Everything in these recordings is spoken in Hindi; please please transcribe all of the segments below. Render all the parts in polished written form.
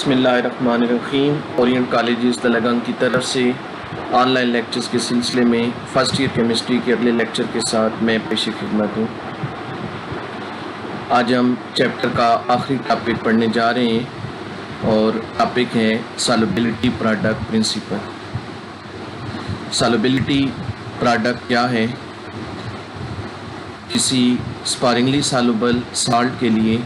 बिस्मिल्लाहिर्रहमानिर्रहीम। ओरिएंट कॉलेज दलगंग की तरफ से ऑनलाइन लेक्चर्स के सिलसिले में फ़र्स्ट ईयर केमिस्ट्री के अगले लेक्चर के साथ मैं पेश खिदमत हूँ। आज हम चैप्टर का आखिरी टॉपिक पढ़ने जा रहे हैं और टॉपिक है solubility product principle. Solubility product क्या है? किसी स्पारिंगली सॉल्युबल साल्ट के लिए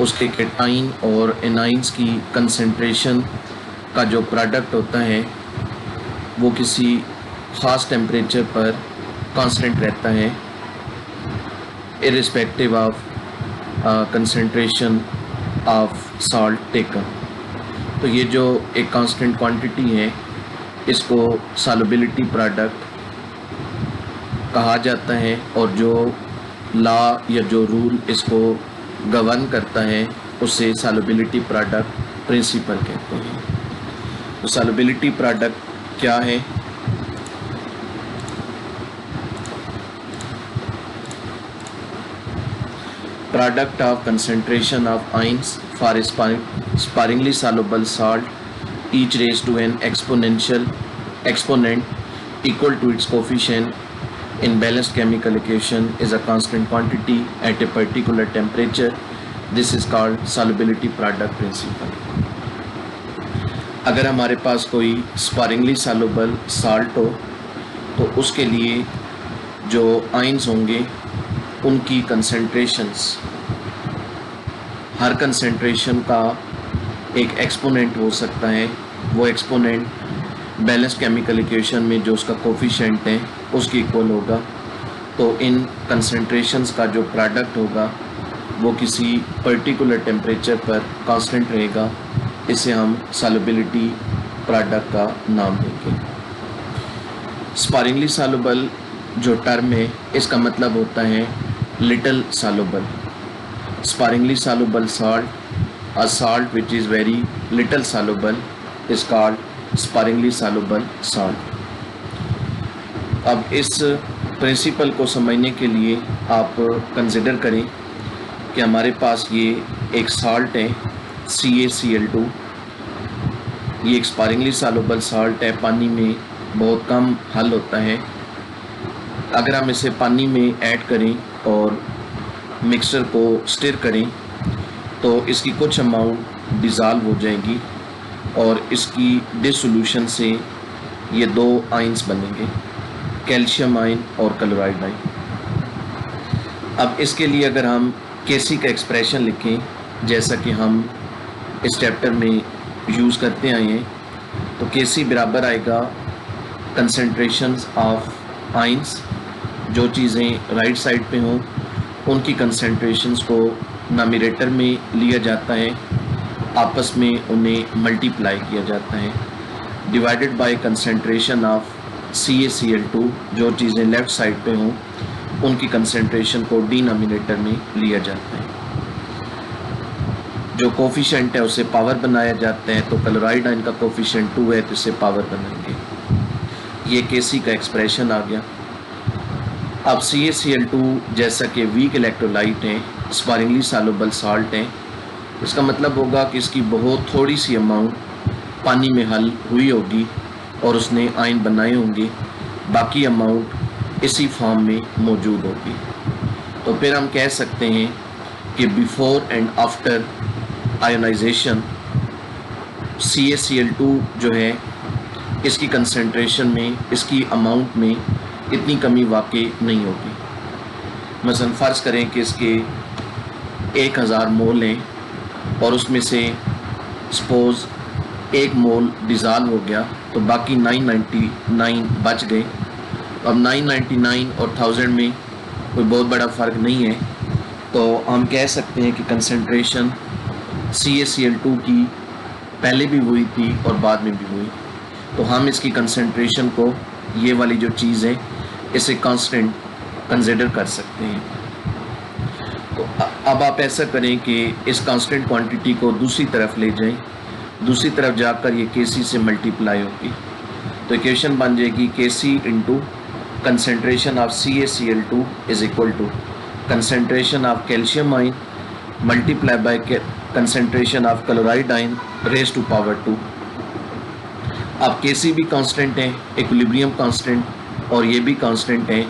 उसके कैटाइन और एनाइंस की कंसंट्रेशन का जो प्रोडक्ट होता है वो किसी ख़ास टेम्परेचर पर कांस्टेंट रहता है irrespective of concentration of salt taken. तो ये जो एक कांस्टेंट क्वांटिटी है इसको सॉल्युबिलिटी प्रोडक्ट कहा जाता है और जो लॉ या जो रूल इसको गवर्न करता है उसे सॉल्युबिलिटी प्रोडक्ट प्रिंसिपल कहते हैं। तो सॉल्युबिलिटी प्रोडक्ट क्या है? Product of concentration of ions for sparingly soluble salt each raised to an exponent equal to its coefficient in balanced chemical equation is a constant quantity at a particular temperature. This is called solubility product principle. अगर हमारे पास कोई स्पारिंगली soluble salt हो तो उसके लिए जो आइंस होंगे उनकी कंसंट्रेशंस, हर कंसंट्रेशन का एक एक्सपोनेंट हो सकता है। वो एक्सपोनेंट बैलेंस केमिकल इक्वेशन में जो उसका कोफिशिएंट है उसकी इक्वल होगा। तो इन कंसंट्रेशंस का जो प्रोडक्ट होगा वो किसी पर्टिकुलर टेम्परेचर पर कांस्टेंट रहेगा। इसे हम सॉल्युबिलिटी प्रोडक्ट का नाम देंगे। स्पारिंगली सॉल्युबल जो टर्म है इसका मतलब होता है little soluble. Sparingly soluble salt, a salt which is very little soluble is called sparingly soluble salt. अब इस प्रिंसिपल को समझने के लिए आप कंसिडर करें कि हमारे पास ये एक साल्ट है CaCl2। ये एक स्पारिंगली सॉल्युबल साल्ट है, पानी में बहुत कम हल होता है। अगर हम इसे पानी में ऐड करें और मिक्सचर को स्टिर करें तो इसकी कुछ अमाउंट डिज़ॉल्व हो जाएगी और इसकी डिसोल्यूशन से ये दो आइंस बनेंगे, कैल्शियम आयन और क्लोराइड आयन। अब इसके लिए अगर हम Kc का एक्सप्रेशन लिखें जैसा कि हम इस चैप्टर में यूज़ करते आए हैं तो Kc बराबर आएगा कंसंट्रेशंस ऑफ आइंस। जो चीज़ें राइट साइड पे हों उनकी कंसंट्रेशंस को नॉमिनेटर में लिया जाता है, आपस में उन्हें मल्टीप्लाई किया जाता है, divided by concentration of CaCl2। जो चीज़ें लेफ़्ट साइड पे हों उनकी कंसंट्रेशन को डिनोमिनेटर में लिया जाता है। जो कोफिशिएंट है उसे पावर बनाया जाता है, तो क्लोराइड आयन का कोफिशिएंट 2 है तो इसे पावर बनाएंगे। ये Kc का एक्सप्रेशन आ गया। अब CaCl2 जैसा कि वीक इलेक्ट्रोलाइट है, स्पारिंगली सॉल्युबल साल्ट है, इसका मतलब होगा कि इसकी बहुत थोड़ी सी अमाउंट पानी में हल हुई होगी और उसने आयन बनाए होंगे, बाकी अमाउंट इसी फॉर्म में मौजूद होगी। तो फिर हम कह सकते हैं कि before and after ionisation CaCl2 जो है इसकी कंसंट्रेशन में, इसकी अमाउंट में इतनी कमी वाकई नहीं होगी। मसलन फ़र्ज़ करें कि इसके 1000 मोल हैं और उसमें से सपोज़ 1 मोल डिज़ॉल्व हो गया तो बाकी 999 बच गए। अब 999 और 1000 में कोई बहुत बड़ा फ़र्क नहीं है, तो हम कह सकते हैं कि कंसंट्रेशन CaCl2 की पहले भी हुई थी और बाद में भी हुई। तो हम इसकी कंसंट्रेशन को, ये वाली जो चीज़ है, इसे कांस्टेंट कंसिडर कर सकते हैं। तो अब आप ऐसा करें कि इस कांस्टेंट क्वांटिटी को दूसरी तरफ ले जाएं, दूसरी तरफ जाकर ये Kc से मल्टीप्लाई होगी तो इक्वेशन बन जाएगी Kc into concentration of CaCl2 is equal to concentration of calcium ion multiply by concentration of chloride ion raise to power 2। अब Kc भी कांस्टेंट है, इक्विलिब्रियम कांस्टेंट, और ये भी कांस्टेंट है,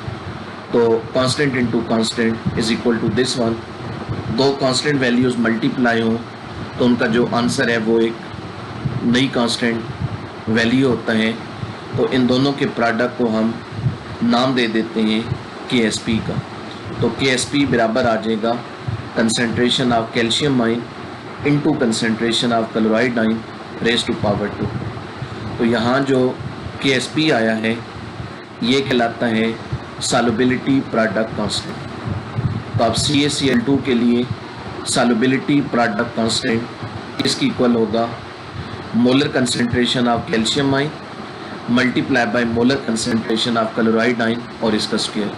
तो constant into constant is equal to this one. दो कांस्टेंट वैल्यूज़ मल्टीप्लाई हों तो उनका जो आंसर है वो एक नई कांस्टेंट वैल्यू होता है। तो इन दोनों के प्रोडक्ट को हम नाम दे देते हैं Ksp का। तो Ksp बराबर आ जाएगा concentration of calcium ion into concentration of chloride ion raise to power 2। तो यहाँ जो Ksp आया है ये कहलाता है सॉल्युबिलिटी प्रोडक्ट कांस्टेंट। तो अब CaCl2 के लिए सॉल्युबिलिटी प्रोडक्ट कांस्टेंट इसकी इक्वल होगा molar concentration of calcium ion multiply by molar concentration of chloride ion और इसका स्क्वायर।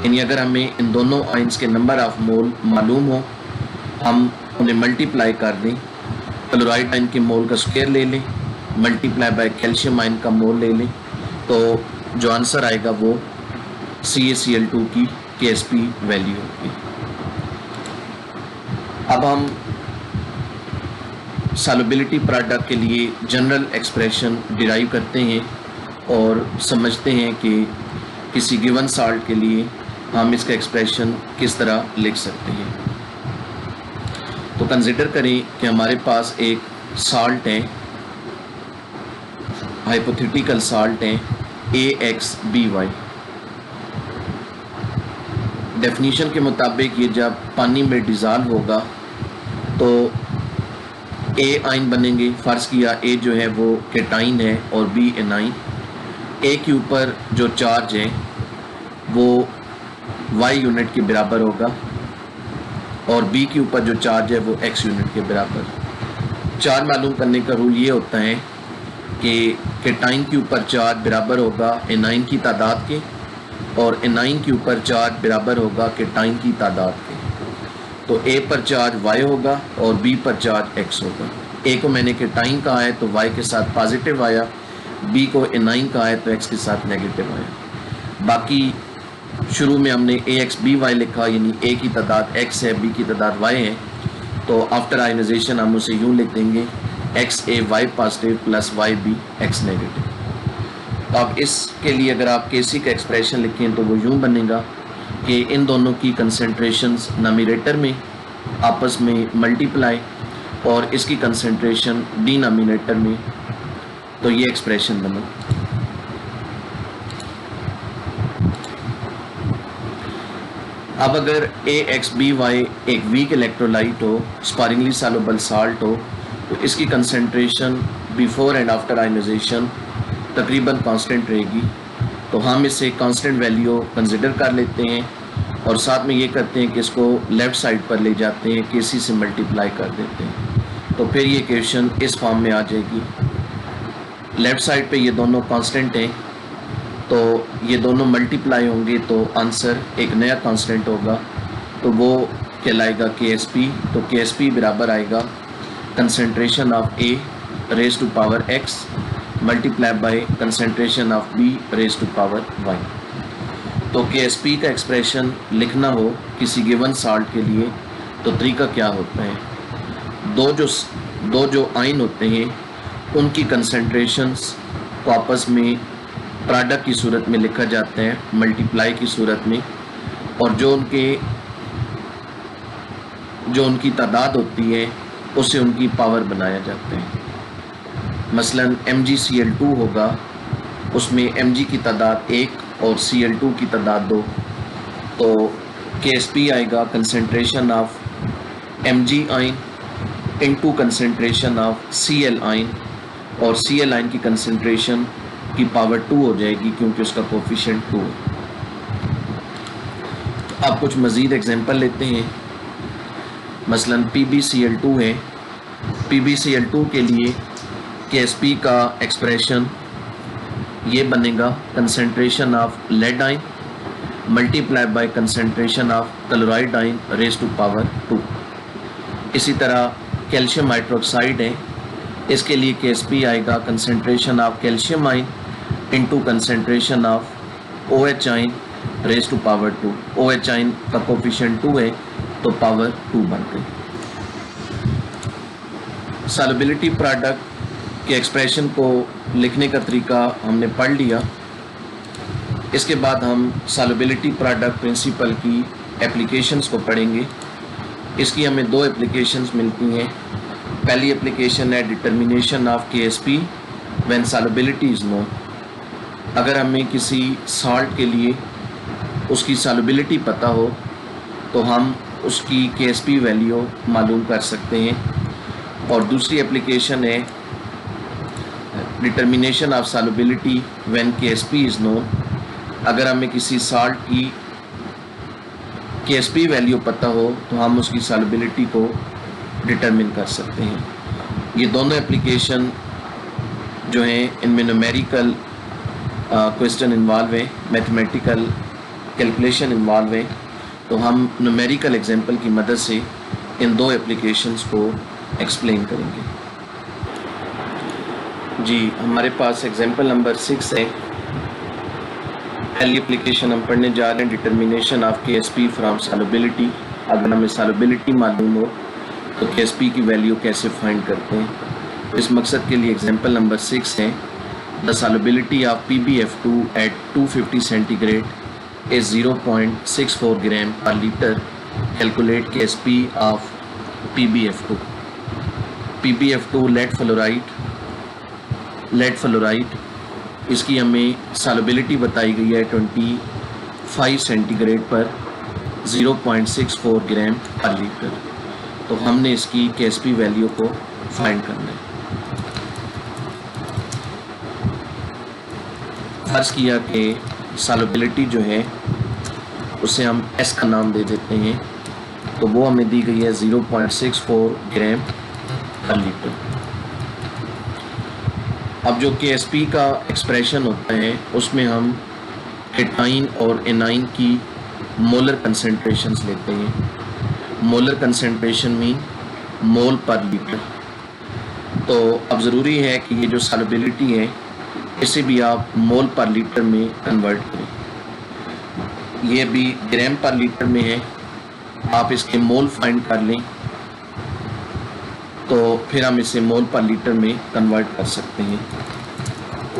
यानी अगर हमें इन दोनों आयन्स के नंबर ऑफ मोल मालूम हो, हम उन्हें मल्टीप्लाई कर दें, क्लोराइड आयन के मोल का स्क्वायर ले लें, मल्टीप्लाई बाय कैल्शियम आयन का मोल ले लें, तो जो आंसर आएगा वो CaCl2 की Ksp वैल्यू होगी। अब हम सॉल्युबिलिटी प्रोडक्ट के लिए जनरल एक्सप्रेशन डिराइव करते हैं और समझते हैं कि किसी गिवन साल्ट के लिए हम इसका एक्सप्रेशन किस तरह लिख सकते हैं। तो कंसिडर करें कि हमारे पास एक साल्ट है, हाइपोथेटिकल साल्ट है AXBY। डेफिनीशन के मुताबिक ये जब पानी में डिज़ाल्व होगा तो A आयन बनेंगे। फ़र्ज़ किया A जो है वो केटाइन है और B एनाइन। A के ऊपर जो चार्ज है वो Y यूनिट के बराबर होगा और B के ऊपर जो चार्ज है वो X यूनिट के बराबर। चार्ज मालूम करने का रूल ये होता है कि केटाइन के ऊपर चार्ज बराबर होगा एनाइन की तादाद के और एनाइन के ऊपर चार्ज बराबर होगा केटाइन की तादाद के। तो A पर चार्ज Y होगा और B पर चार्ज X होगा। A को मैंने केटाइन कहा है तो Y के साथ पॉजिटिव आया, B को एनाइन कहा है तो X के साथ नेगेटिव आया। बाकी शुरू में हमने AXBY लिखा, यानी A की तादाद X है, B की तादाद Y है, तो आफ्टर आयनाइजेशन हम उसे यूँ लिख देंगे XAY positive plus YB X negative. तो अब इसके लिए अगर आप Kc का एक्सप्रेशन लिखें तो वो यूँ बनेगा कि इन दोनों की कंसंट्रेशंस नॉमिनेटर में आपस में मल्टीप्लाई और इसकी कंसंट्रेशन डिनोमिनेटर में, तो ये एक्सप्रेशन बना। अब अगर AXBY एक वीक इलेक्ट्रोलाइट हो, स्पारिंगली सॉल्युबल साल्ट हो, तो इसकी concentration before and after ionization तकरीबन कांस्टेंट रहेगी। तो हम इसे कांस्टेंट वैल्यू कंसिडर कर लेते हैं और साथ में ये करते हैं कि इसको लेफ़्ट साइड पर ले जाते हैं, Kc से मल्टीप्लाई कर देते हैं, तो फिर ये इक्वेशन इस फॉर्म में आ जाएगी। लेफ़्ट साइड पे ये दोनों कांस्टेंट हैं तो ये दोनों मल्टीप्लाई होंगे तो आंसर एक नया कांस्टेंट होगा, तो वो कहलाएगा Ksp। तो Ksp बराबर आएगा concentration of A raise to power X multiply by concentration of B raise to power Y। तो Ksp का एक्सप्रेशन लिखना हो किसी गिवन साल्ट के लिए तो तरीका क्या होता है, दो जो आयन होते हैं उनकी कंसंट्रेशंस को आपस में प्रोडक्ट की सूरत में लिखा जाता है, मल्टीप्लाई की सूरत में, और जो उनकी तादाद होती है उससे उनकी पावर बनाया जाता है। मसलन MgCl2 होगा, उसमें Mg की तादाद 1 और Cl2 की तादाद 2, तो Ksp आएगा concentration of Mg ion into concentration of Cl ion, और Cl आयन की कंसंट्रेशन की पावर 2 हो जाएगी क्योंकि उसका कोफिशिएंट 2 है। अब कुछ मज़ीद एग्जांपल लेते हैं। मसलन PbCl2 है, PbCl2 के लिए Ksp का एक्सप्रेशन ये बनेगा concentration of lead ion multiply by concentration of chloride ion raise to power 2। इसी तरह कैल्शियम हाइड्रोक्साइड है, इसके लिए Ksp आएगा concentration of calcium ion into concentration of OH ion raise to power 2। OH ion का कोफिशिएंट 2 है तो पावर 2 बन गई। सॉल्युबिलिटी प्रोडक्ट के एक्सप्रेशन को लिखने का तरीका हमने पढ़ लिया। इसके बाद हम सॉल्युबिलिटी प्रोडक्ट प्रिंसिपल की एप्लीकेशंस को पढ़ेंगे। इसकी हमें दो एप्लीकेशंस मिलती हैं। पहली एप्लीकेशन है determination of KSP when solubility is known. अगर हमें किसी सॉल्ट के लिए उसकी सॉल्युबिलिटी पता हो तो हम उसकी KSP वैल्यू मालूम कर सकते हैं। और दूसरी एप्लीकेशन है determination of solubility when KSP is known. अगर हमें किसी सॉल्ट की KSP वैल्यू पता हो तो हम उसकी सॉल्युबिलिटी को डिटरमिन कर सकते हैं। ये दोनों एप्लीकेशन जो हैं इनमें न्यूमेरिकल क्वेश्चन इन्वॉल्व है, मैथमेटिकल कैलकुलेशन इन्वॉल्व है। तो हम न्यूमेरिकल एग्जांपल की मदद से इन दो एप्लीकेशंस को एक्सप्लेन करेंगे। जी, हमारे पास एग्जांपल नंबर 6 है। पहली एप्लीकेशन हम पढ़ने जा रहे हैं determination of KSP from solubility. अगर हमें सॉल्युबिलिटी मालूम हो तो KSP की वैल्यू कैसे फाइंड करते हैं। इस मकसद के लिए एग्जांपल नंबर 6 है। The solubility of PbF2 at 250 centigrade is 0.64 gram per litre. Calculate KSP of PbF2। PbF2 lead fluoride, इसकी हमें सॉल्युबिलिटी बताई गई है 25 सेंटीग्रेड पर 0.64 ग्राम पर लीटर। तो हमने इसकी KSP वैल्यू को फाइंड करना है। फर्ज किया कि सॉल्युबिलिटी जो है उसे हम S का नाम दे देते हैं, तो वो हमें दी गई है 0.64 ग्राम पर लीटर। अब जो KSP का एक्सप्रेशन होता है उसमें हम एटाइन और एनाइन की मोलर कंसंट्रेशंस लेते हैं। मोलर कंसंट्रेशन मीन मोल पर लीटर। तो अब ज़रूरी है कि ये जो सॉल्युबिलिटी है इसे भी आप मोल पर लीटर में कन्वर्ट करें। ये भी ग्राम पर लीटर में है, आप इसके मोल फाइंड कर लें तो फिर हम इसे मोल पर लीटर में कन्वर्ट कर सकते हैं।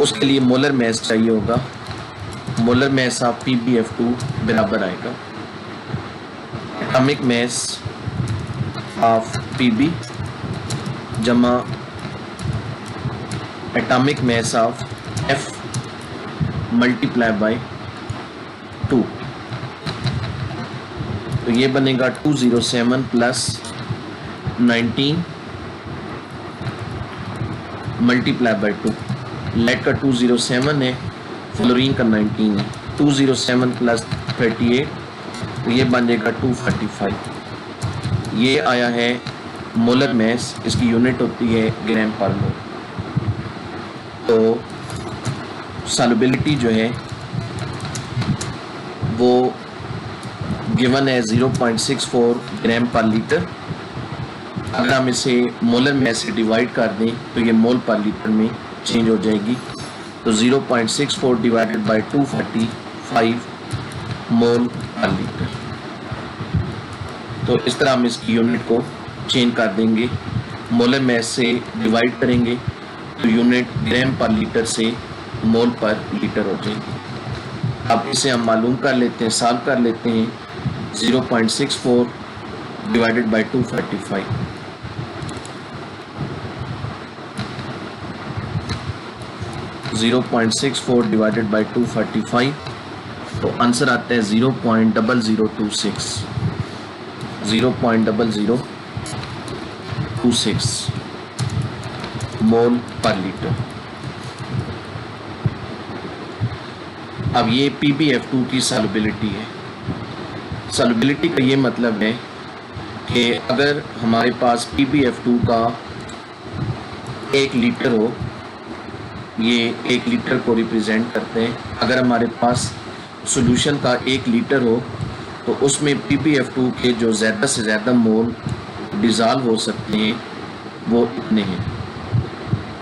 उसके लिए मोलर मैस चाहिए होगा। मोलर मैस ऑफ PbF2 बराबर आएगा एटॉमिक मैस ऑफ Pb जमा atomic mass of F multiply by 2। तो ये बनेगा 207 प्लस 19 मल्टीप्लाई बाय 2। लेड का 207 है, फ्लोरीन का 19 है। 207 प्लस 38 तो ये बन जाएगा 245। ये आया है मोलर मैस, इसकी यूनिट होती है ग्राम पर मोल। तो सॉल्युबिलिटी जो है वो गिवन है 0.64 ग्राम पर लीटर। अगर हम इसे मोलर मैस से डिवाइड कर दें तो ये मोल पर लीटर में चेंज हो जाएगी। तो 0.64 डिवाइडेड बाय 245 मोल पर लीटर। तो इस तरह हम इसकी यूनिट को चेंज कर देंगे। मोलर मैस से डिवाइड करेंगे तो यूनिट ग्राम पर लीटर से मोल पर लीटर हो जाएगी। अब इसे हम मालूम कर लेते हैं, सॉल्व कर लेते हैं। 0.64 डिवाइडेड बाय 245 0.64 डिवाइडेड बाय 245 तो आंसर आता है 0.0026 0.0026 मोल पर लीटर। अब ये PbF2 की सॉल्युबिलिटी है। सॉल्युबिलिटी का ये मतलब है कि अगर हमारे पास PbF2 का 1 लीटर हो, ये 1 लीटर को रिप्रेजेंट करते हैं। अगर हमारे पास सॉल्यूशन का 1 लीटर हो तो उसमें PbF2 के जो ज़्यादा से ज़्यादा मोल डिज़ॉल्व हो सकते हैं वो इतने हैं।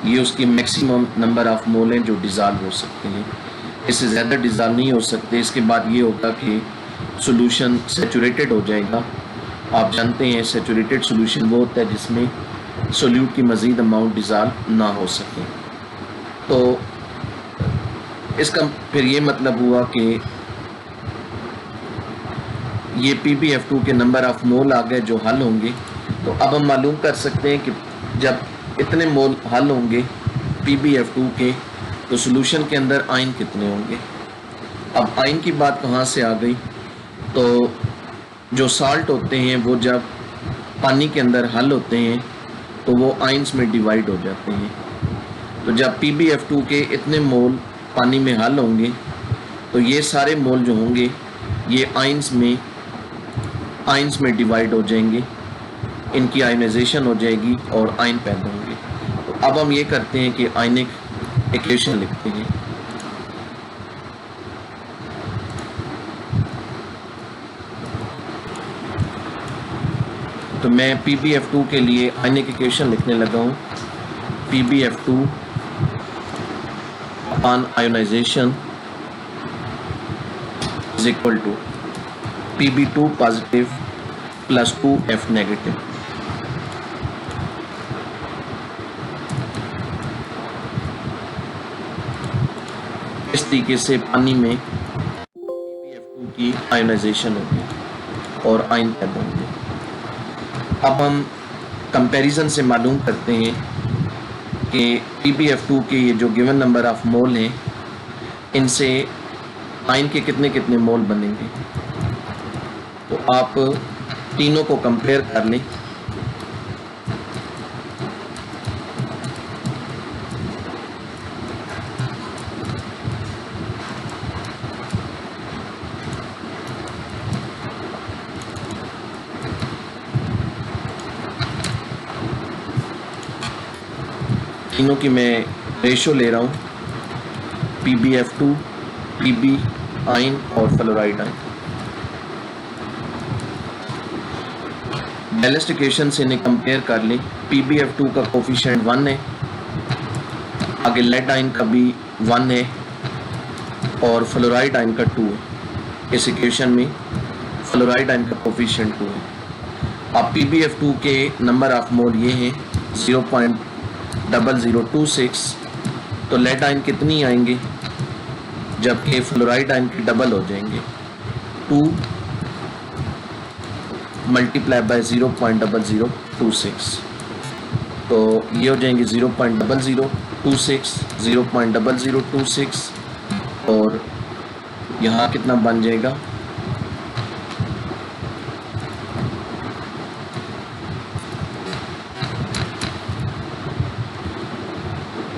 ये उसकी मैक्सिमम नंबर ऑफ मोल हैं जो डिज़ॉल्व हो सकते हैं। इससे ज़्यादा डिज़ॉल्व नहीं हो सकते। इसके बाद ये होगा कि सॉल्यूशन सैचुरेटेड हो जाएगा। आप जानते हैं सैचुरेटेड सॉल्यूशन वो होता है जिसमें सोल्यूट की मज़ीद अमाउंट डिज़ाल्व ना हो सके। तो इसका फिर ये मतलब हुआ कि ये PbF2 के नंबर ऑफ मोल आ गए जो हल होंगे। तो अब हम मालूम कर सकते हैं कि जब इतने मोल हल होंगे PbF2 के, तो सॉल्यूशन के अंदर आयन कितने होंगे। अब आयन की बात कहाँ से आ गई, तो जो साल्ट होते हैं वो जब पानी के अंदर हल होते हैं तो वो आयंस में डिवाइड हो जाते हैं। तो जब PbF2 के इतने मोल पानी में हल होंगे तो ये सारे मोल जो होंगे ये आयंस में डिवाइड हो जाएंगे, इनकी आयनाइजेशन हो जाएगी और आयन पैदा होंगे। तो अब हम ये करते हैं कि आयनिक इक्वेशन लिखते हैं। तो मैं PbF2 के लिए आयनिक इक्वेशन लिखने लगा हूँ। PbF2 upon ionization is equal to Pb2 positive plus 2F negative. इस तरीके से पानी में PbF2 की आयोनाइजेशन होगी और आयन पैदा होंगे। अब हम कंपैरिजन से मालूम करते हैं कि PbF2 के ये जो गिवन नंबर ऑफ मोल हैं इनसे आयन के कितने कितने मोल बनेंगे। तो आप तीनों को कंपेयर कर लें। तीनों की मैं रेशो ले रहा हूँ, PbF2, Pb आयन और फ्लोराइड आयन। बैलेंस्ड इक्वेशन से इन्हें कंपेयर कर लें। PbF2 का कोफिशिएंट 1 है, आगे लेड आयन का भी 1 है और फ्लोराइड आयन का 2 है। इस इक्वेशन में फ्लोराइड आयन का कोफिशिएंट 2 है। अब PbF2 के नंबर ऑफ मोल ये हैं 0.0026। तो लेड आयन कितनी आएंगे जबकि फ्लोराइड आयन के डबल हो जाएंगे, 2 मल्टीप्लाई बाय 0.0026। तो ये हो जाएंगे 0.0026, 0.0026 और यहाँ कितना बन जाएगा,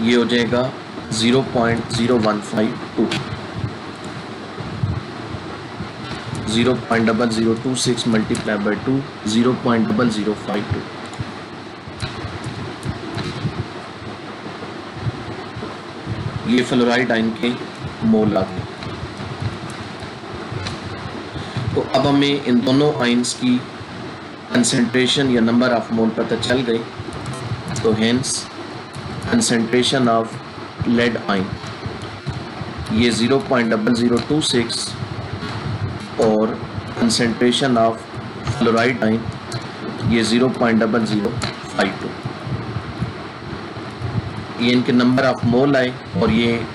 ये हो जाएगा 0.0152, 0.0026 मल्टीप्लाई बाय 2, 0.0052। ये फ्लोराइड आयन के मोल आ गए। तो अब हमें इन दोनों आयंस की कंसंट्रेशन या नंबर ऑफ मोल पता चल गए। तो hence concentration of lead ion ये 0.0026 और कंसंट्रेशन ऑफ फ्लोराइड आयन ये 0.0052। ये इनके नंबर ऑफ मोल आए और ये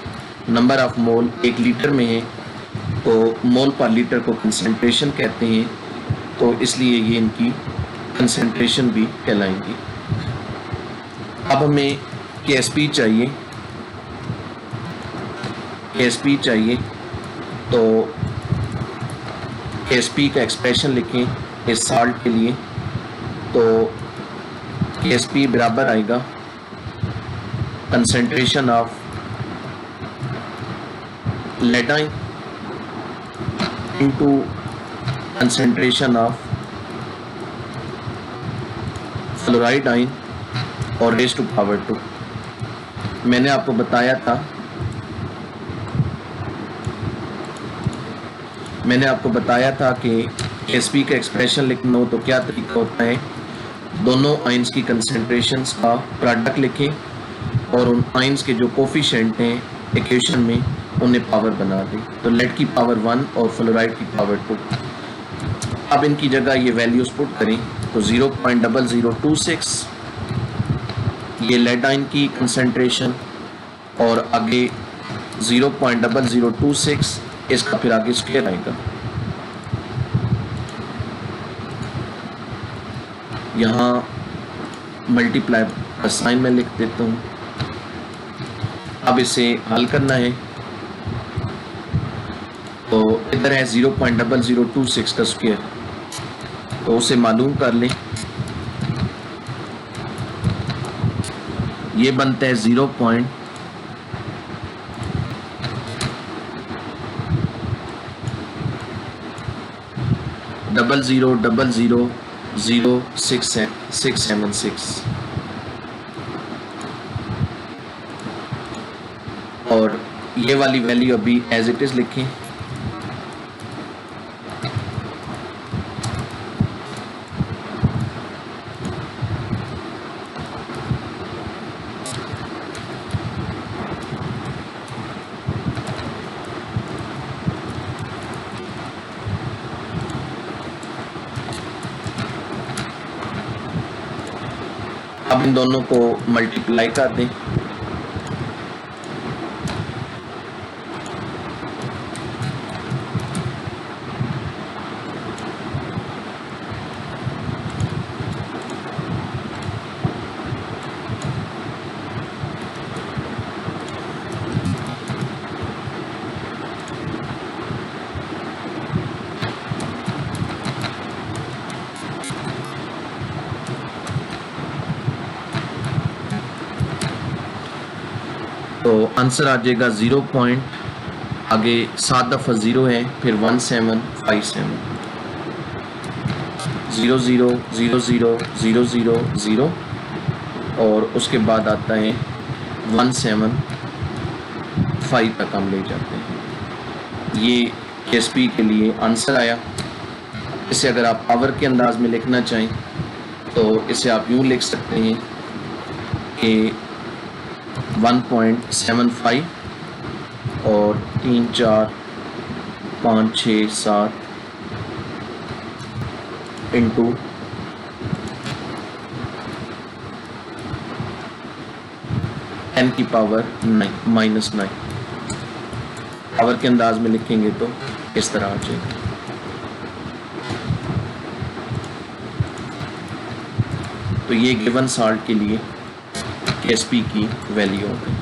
नंबर ऑफ मोल 1 लीटर में है, तो मोल पर लीटर को कंसंट्रेशन कहते हैं, तो इसलिए ये इनकी कंसंट्रेशन भी कहलाएंगी। अब हमें KSP चाहिए, KSP चाहिए तो KSP का एक्सप्रेशन लिखें इस साल्ट के लिए। तो KSP बराबर आएगा concentration of lead ion into concentration of fluoride ion और रेज़ टू पावर 2। मैंने आपको बताया था कि KSP का एक्सप्रेशन लिखना हो तो क्या तरीका होता है, दोनों आयंस की कंसंट्रेशंस का प्रोडक्ट लिखें और उन आयंस के जो कोफिशिएंट हैं इक्वेशन में उन्हें पावर बना दें। तो लेड की पावर 1 और फ्लोराइड की पावर 2। अब इनकी जगह ये वैल्यूज पुट करें तो 0.0026 ये लेड आयन की कंसंट्रेशन और आगे 0.0026, इसका फिर आगे स्क्वायर आएगा। यहाँ मल्टीप्लाई का साइन मैं लिख देता हूँ। अब इसे हल करना है, तो इधर है 0.0026 का स्क्वायर, तो उसे मालूम कर लें। ये बनता है 0.00000676 और ये वाली वैल्यू अभी एज इट इज लिखें। अब इन दोनों को मल्टीप्लाई कर दें। तो आंसर आ जाएगा 0 पॉइंट आगे 7 दफ़ा 0 है, फिर 1757 0 0 0 0 0 0 0 और उसके बाद आता है 175 तक हम ले जाते हैं। ये KSP के लिए आंसर आया। इसे अगर आप पावर के अंदाज में लिखना चाहें तो इसे आप यूँ लिख सकते हैं कि 1.75 और 3 4 5 6 7 इंटू 10 की पावर 9 -9 पावर के अंदाज में लिखेंगे तो इस तरह आ जाएगा। तो ये गिवन साल्ट के लिए KSP की वैल्यू हो गई।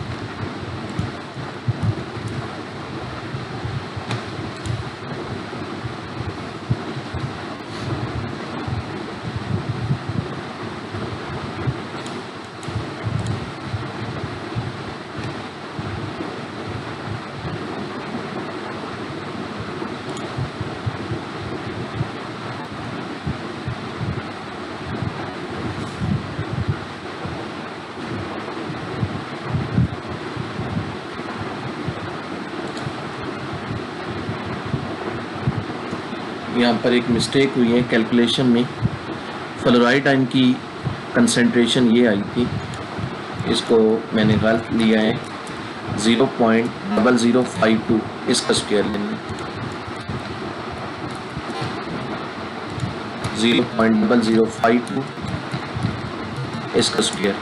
यहाँ पर एक मिस्टेक हुई है कैलकुलेशन में। फ्लोराइड आयन की कंसंट्रेशन ये आई थी, इसको मैंने गलत लिया है। 0.0052 इसका स्क्वायर लेंगे। 0.0052 इसका स्क्वायर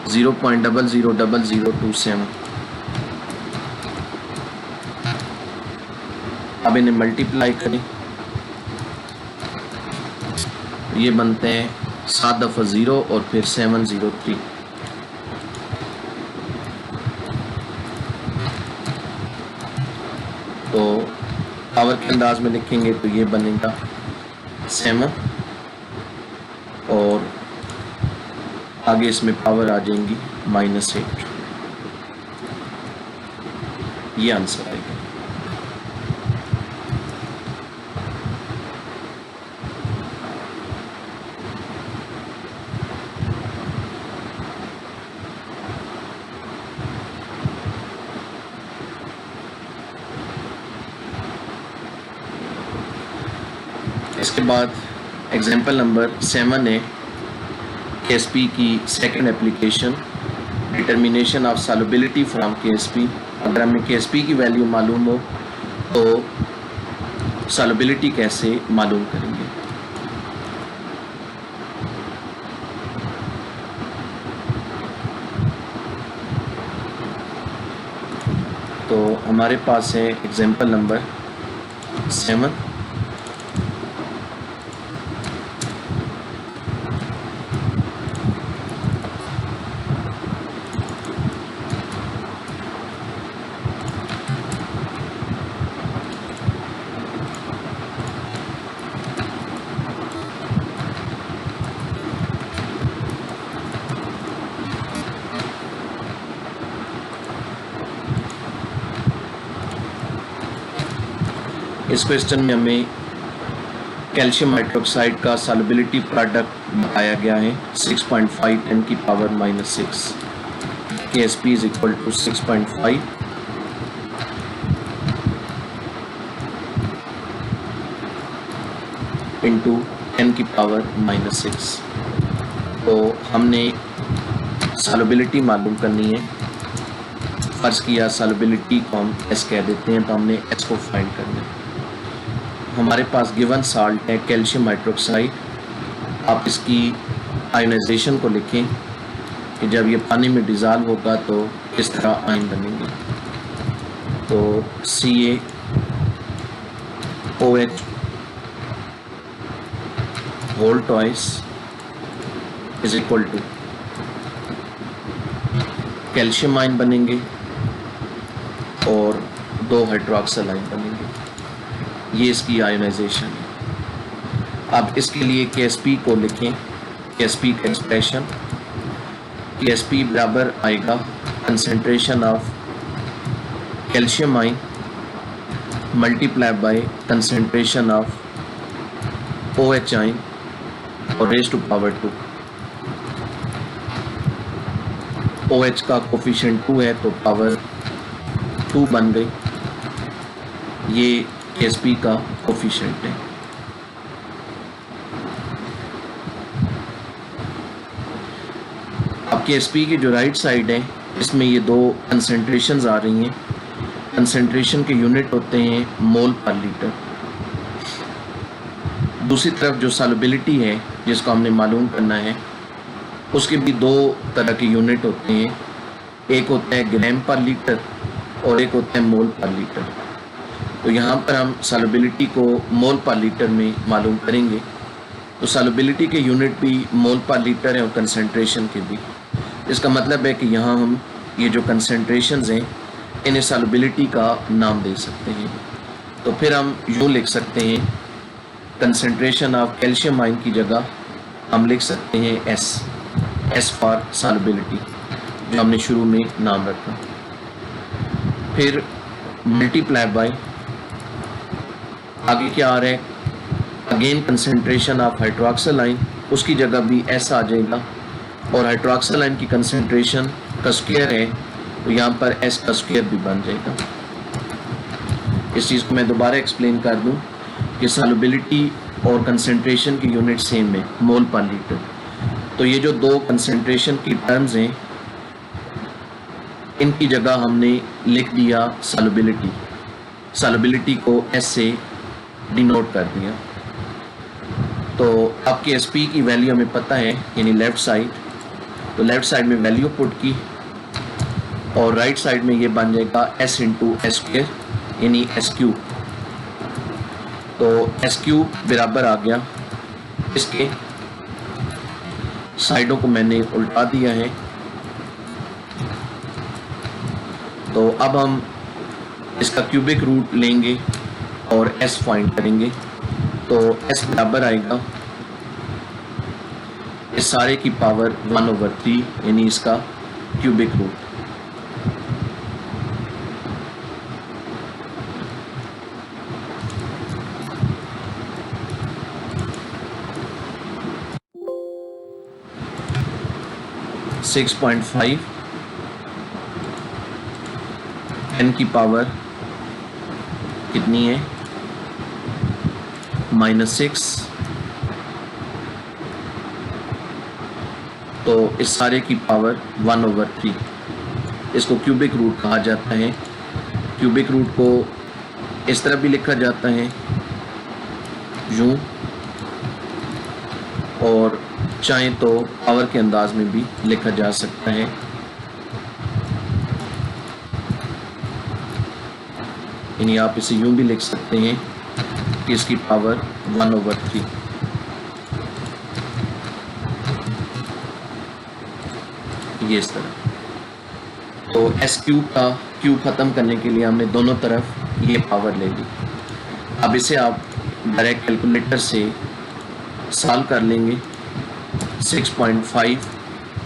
0.000027। अब इन्हें मल्टीप्लाई करें, ये बनते हैं 7 दफ़ा 0 और फिर 703। तो पावर के अंदाज में लिखेंगे तो ये बनेगा 7 और आगे इसमें पावर आ जाएंगी -8। ये आंसर आएगा। इसके बाद एग्जाम्पल नंबर 7 है KSP की second application, determination of solubility from KSP। अगर हमें KSP की वैल्यू मालूम हो तो सॉल्युबिलिटी कैसे मालूम करेंगे। तो हमारे पास है एग्जाम्पल नंबर 7। इस क्वेश्चन में हमें कैल्शियम हाइड्रोक्साइड का सॉल्युबिलिटी प्रोडक्ट बताया गया है 6.5 10 की power -6। KSP is equal to 6.5 into 10 की पावर -6। तो हमने सॉल्युबिलिटी मालूम करनी है। फर्ज किया सॉल्युबिलिटी को हम S कह देते हैं, तो हमने S को फाइंड करना है। हमारे पास गिवन साल्ट है कैल्शियम हाइड्रोक्साइड। आप इसकी आयोनाइजेशन को लिखें कि जब ये पानी में डिज़ाल्व होगा तो इस तरह आयन बनेंगे। तो CaOH whole twice is equal to calcium ion बनेंगे और 2 हाइड्रोक्सिल आयन बनेंगे। ये इसकी आयोनाइजेशन है। अब इसके लिए KSP को लिखें। KSP का एक्सप्रेशन KSP बराबर आएगा concentration of calcium ion multiply by concentration of OH ion और रेज़ टू पावर 2। OH का कोफिशिएंट 2 है तो पावर 2 बन गई। ये KSP का कोफिशिएंट है। अब KSP की जो राइट साइड है इसमें ये 2 कंसंट्रेशंस आ रही हैं। कंसंट्रेशन के यूनिट होते हैं मोल पर लीटर। दूसरी तरफ जो सॉल्युबिलिटी है जिसको हमने मालूम करना है उसके भी 2 तरह के यूनिट होते हैं। एक होता है ग्राम पर लीटर और एक होता है मोल पर लीटर। तो यहाँ पर हम सॉल्युबिलिटी को मोल पर लीटर में मालूम करेंगे। तो सॉल्युबिलिटी के यूनिट भी मोल पर लीटर है और कंसंट्रेशन के भी। इसका मतलब है कि यहाँ हम ये जो कंसंट्रेशंस हैं इन्हें सॉल्युबिलिटी का नाम दे सकते हैं। तो फिर हम यूँ लिख सकते हैं कंसंट्रेशन ऑफ कैल्शियम आयन की जगह हम लिख सकते हैं S फॉर सॉल्युबिलिटी जो हमने शुरू में नाम रखा। फिर मल्टीप्लाई बाय आगे क्या आ रहा है again concentration of hydroxyl ion, उसकी जगह भी S आ जाएगा और हाइड्रोक्सिल आयन की कंसंट्रेशन का स्क्वायर है तो यहाँ पर S का स्क्वायर भी बन जाएगा। इस चीज़ को मैं दोबारा एक्सप्लेन कर दूँ कि सॉल्युबिलिटी और कंसंट्रेशन की यूनिट सेम है मोल पर लीटर। तो ये जो 2 कंसंट्रेशन की टर्म्स हैं इनकी जगह हमने लिख दिया सॉल्युबिलिटी को S से डिनोट कर दिया। तो अब KSP की वैल्यू हमें पता है यानी लेफ़्ट साइड, तो लेफ़्ट साइड में वैल्यू पुट की और राइट साइड में ये बन जाएगा S इंटू S स्क्वायर यानी S क्यूब। तो S क्यूब बराबर आ गया, इसके साइडों को मैंने उल्टा दिया है। तो अब हम इसका क्यूबिक रूट लेंगे और S फाइंड करेंगे। तो S बराबर आएगा इस सारे की पावर 1/3 यानी इसका क्यूबिक रूट। सिक्स 6.5 10 की पावर कितनी है -6। तो इस सारे की पावर 1/3, इसको क्यूबिक रूट कहा जाता है। क्यूबिक रूट को इस तरह भी लिखा जाता है यूं, और चाहे तो पावर के अंदाज में भी लिखा जा सकता है। यानी आप इसे यूं भी लिख सकते हैं कि इसकी पावर 1/3। ये इस तरह। तो एस क्यूब का क्यूब ख़त्म करने के लिए हमने दोनों तरफ ये पावर ले ली। अब इसे आप डायरेक्ट कैलकुलेटर से सॉल्व कर लेंगे। 6.5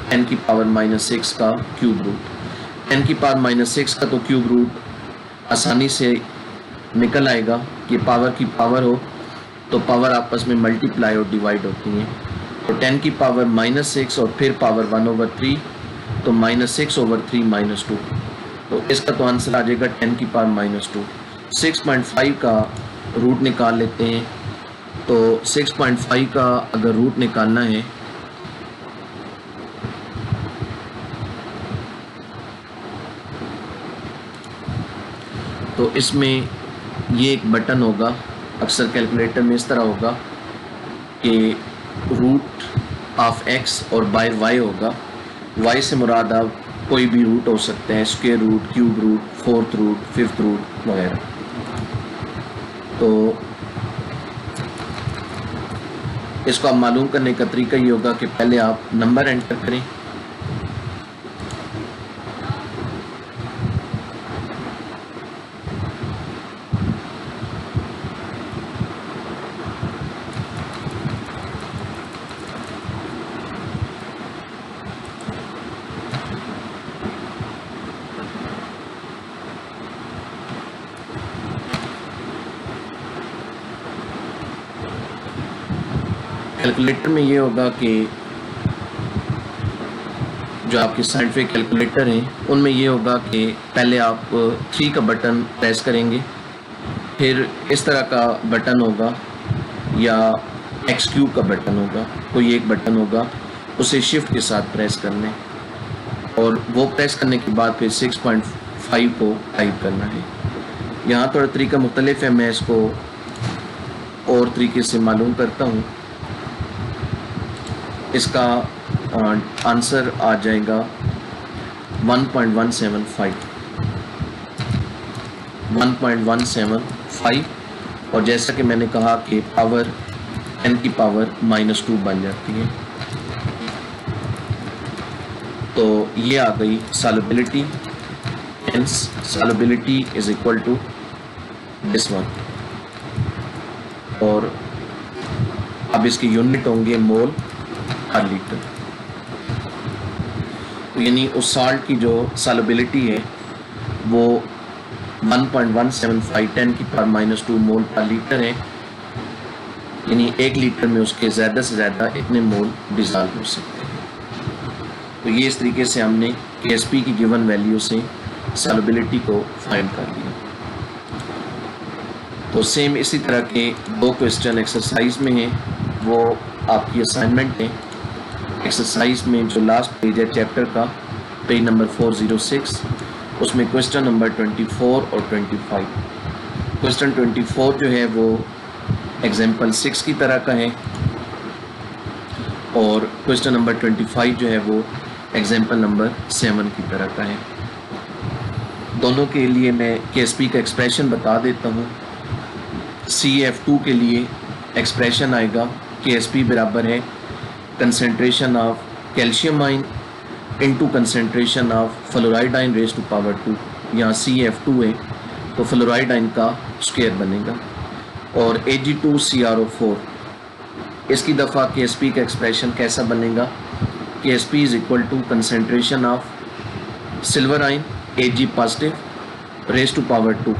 10 की पावर -6 का क्यूब रूट। 10 की पावर -6 का तो क्यूब रूट आसानी से निकल आएगा कि पावर की पावर हो तो पावर आपस में मल्टीप्लाई और डिवाइड होती हैं। तो 10 की पावर -6 और फिर पावर 1/3, तो -6/3 -2। तो इसका तो आंसर आ जाएगा 10 की पावर -2। 6.5 का रूट निकाल लेते हैं। तो 6.5 का अगर रूट निकालना है तो इसमें ये एक बटन होगा, अक्सर कैलकुलेटर में इस तरह होगा कि रूट ऑफ x और बाय y होगा। y से मुराद आप कोई भी रूट हो सकते हैं, square root, cube root, fourth root, fifth root वगैरह। तो इसको आप मालूम करने का तरीका ये होगा कि पहले आप नंबर एंटर करें, कैलकुलेटर में ये होगा कि जो आपके साइंटिफिक कैलकुलेटर हैं उनमें ये होगा कि पहले आप 3 का बटन प्रेस करेंगे, फिर इस तरह का बटन होगा या एक्स क्यूब का बटन होगा, कोई एक बटन होगा, उसे शिफ्ट के साथ प्रेस करना है और वो प्रेस करने के बाद फिर 6.5 को टाइप करना है। यहाँ थोड़ा तरीका मुख्तलिफ है, मैं इसको और तरीके से मालूम करता हूँ। इसका आंसर आ जाएगा 1.175 और जैसा कि मैंने कहा कि पावर 10 की पावर -2 बन जाती है। तो ये आ गई solubility, hence solubility is equal to this one. और अब इसके यूनिट होंगे मोल पर लीटर। तो यानी उस सॉल्ट की जो सॉल्युबिलिटी है वो 1.175 10 की पावर -2 मोल पर लीटर है, यानी 1 लीटर में उसके ज़्यादा से ज़्यादा इतने मोल डिज़ॉल्व हो सकते हैं। तो ये इस तरीके से हमने KSP की गिवन वैल्यू से सॉल्युबिलिटी को फाइंड कर लिया। तो सेम इसी तरह के 2 क्वेश्चन एक्सरसाइज में हैं, वो आपकी असाइनमेंट है। एक्सरसाइज में जो लास्ट पेज है चैप्टर का, पेज नंबर 406, उसमें क्वेश्चन नंबर 24 और 25। क्वेश्चन 24 जो है वो एग्जाम्पल 6 की तरह का है और क्वेश्चन नंबर 25 जो है वो एग्जाम्पल नंबर 7 की तरह का है। दोनों के लिए मैं KSP का एक्सप्रेशन बता देता हूँ। CF2 के लिए एक्सप्रेशन आएगा KSP बराबर है concentration of calcium ion into concentration of fluoride आइन रेज़ टू पावर 2। यहाँ CF2 है तो फ्लोराइड आइन का स्क्वायर बनेगा। और Ag2CrO4, इसकी दफ़ा KSP का एक्सप्रेशन कैसा बनेगा? KSP is equal to concentration of silver ion Ag positive raise to power 2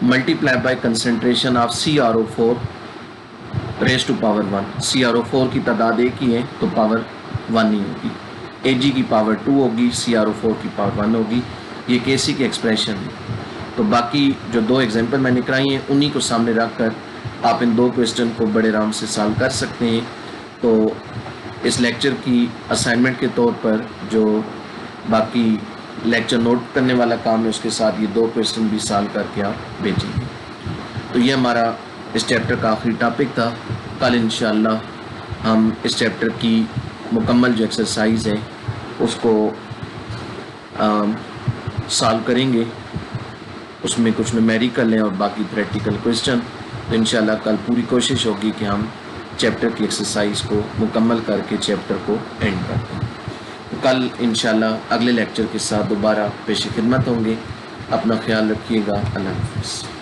multiply by concentration of CrO4 raise to power 1। CrO4 की तादाद एक ही है तो पावर 1 ही होगी। Ag की पावर 2 होगी, CrO4 की पावर 1 होगी। ये KC की एक्सप्रेशन है। तो बाकी जो 2 एग्जाम्पल मैंने कराई हैं उन्हीं को सामने रख कर आप इन 2 क्वेश्चन को बड़े आराम से सॉल्व कर सकते हैं। तो इस लेक्चर की असाइनमेंट के तौर पर जो बाकी लेक्चर नोट करने वाला काम है उसके साथ ये 2 क्वेश्चन भी सॉल्व करके आप भेजेंगे। तो ये हमारा इस चैप्टर का आखिरी टॉपिक था। कल इंशाअल्लाह हम इस चैप्टर की मुकम्मल जो एक्सरसाइज है उसको सॉल्व करेंगे। उसमें कुछ न्यूमेरिकल हैं और बाकी प्रैक्टिकल क्वेश्चन। तो इंशाल्लाह कल पूरी कोशिश होगी कि हम चैप्टर की एक्सरसाइज को मुकम्मल करके चैप्टर को एंड कर दें। तो कल इंशाल्लाह अगले लेक्चर के साथ दोबारा पेश खिदमत होंगे। अपना ख्याल रखिएगा। अल्लाह हाफ़िज़।